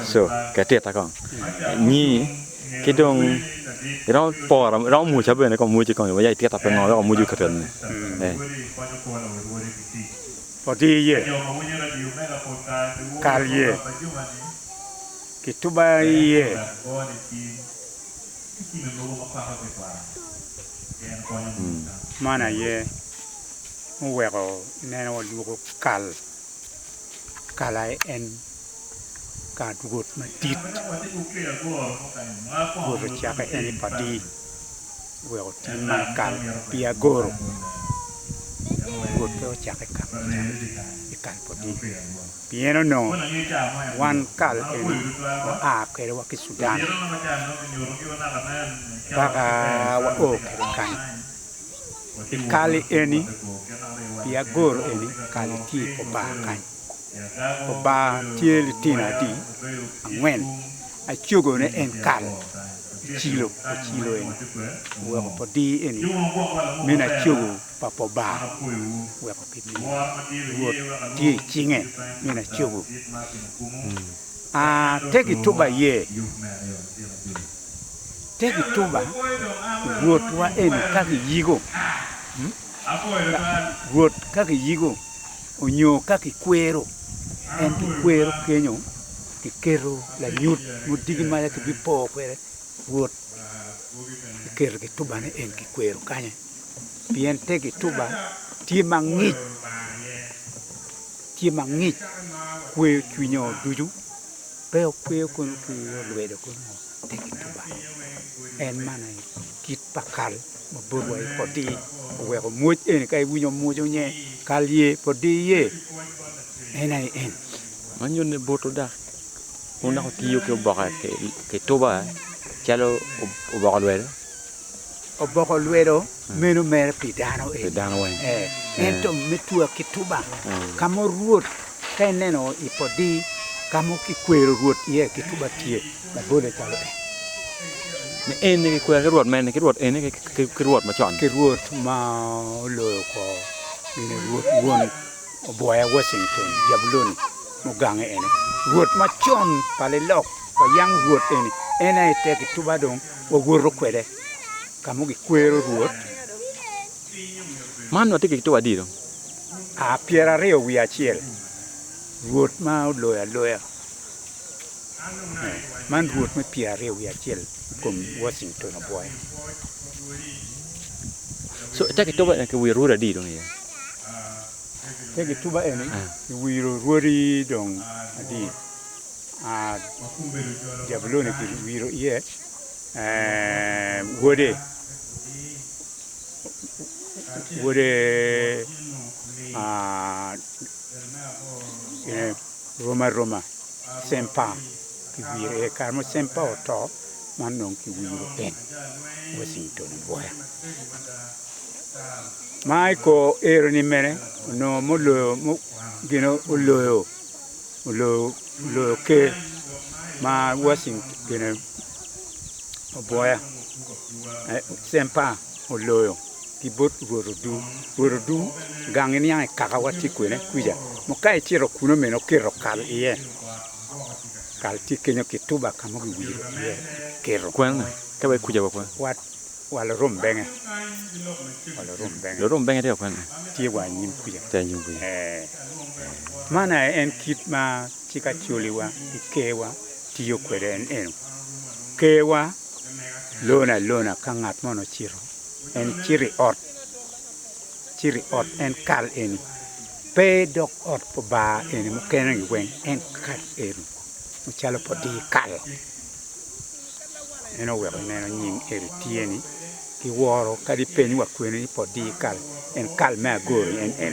So, cái ta con. Ni cái dong nó bỏ nó mua cho bên này còn mua chỉ còn vậy tiết ta phải ngồi nó còn mua cái thân này. Pọ̀ tí yẹ kàl yẹ kìtúbà yẹ mana yẹ mu wẹ̀kọ̀ nẹ́nà wọ́n dùkọ̀ kàl ay en ka dugot ma tit goro chaka eni padi wẹ̀kọ̀ tin man kàl pia goro got ko chaka ka kal padi pieno no wan kal eni a kere wa ki Sudan baka wa o kere kan kali eni pia goro eni kali ti po ba kan po ba tieli tina di angwen a chugo ne en kal chilo eni wa po di eni mina chugo pa po ba wa po piti wo ti chinge mina chugo a teki tuba ye teki tuba ruot wa eni kaki yigo ruot kaki yigo onyo kaki kwero en ki kwero kenyo ki kero la nyut mudigi maya ki bipo kwere ruot ki kero ki tuba ne en ki kwero kanye pien teki tuba ti mangich kwe chwinyo duju peo kwe kono ki lwedo kono teki tuba en mana kit pakal maburwa poti weko muj en kai winyo mujo nye kalye podi ye enai en Manyo ne boto da. Una ko tiyo ke baka ke toba chalo o baka lwelo. oboko lwedo meno mere pidano Dano wen. ento metua kituba kamo ruot ka neno ipodi kamo kikwero ruot ye kituba tie la bole chalo Ne en ke kwa ruot men ke ruot en ke ruot ma chon. ke ruot ma lo ko ni ruot won oboya Washington jablon mugange ene ruot ma chon pale lok ko yang ruot ene ite kituba dong wo goro kwede kamo kikwero ruot Man wati ke toba di do. a piera reo wi achiel ruot ma loya man ruot ma piera reo wi achiel kum Washington boy So ta ke toba ke wi rura di do ye. tegi tuba eni wiro ruori dong adi a jablone ki wiro ye wode Roma sempa ki wiro e karmo sempa oto man non ki wiro en Washington boy mai ko ero ni mene no mulo mu gino ulo ke ma Washington gino boya sempa ulo ki bot rodu gangini ai kakawati kwene kuja mo kai tiro kuno meno kero kal iye kal ti kenyo kituba kamo wiro ye kero Kwen ka ba kuja ba kwen. wat wala rombenge Lo rom benga de kwen. ti wa nyim kuja Ta nyu bu. mana en kit ma chika chuliwa ikewa tiyo kwere en kewa lona kangat mono chiro en chiri ot en kal en pe dok ot po ba en mo kenen wen en kal en mo chalo po di kal eno we neno nying eri tieni ki woro kadi penyi wa kwene ni po di kal en kal ma goro en ene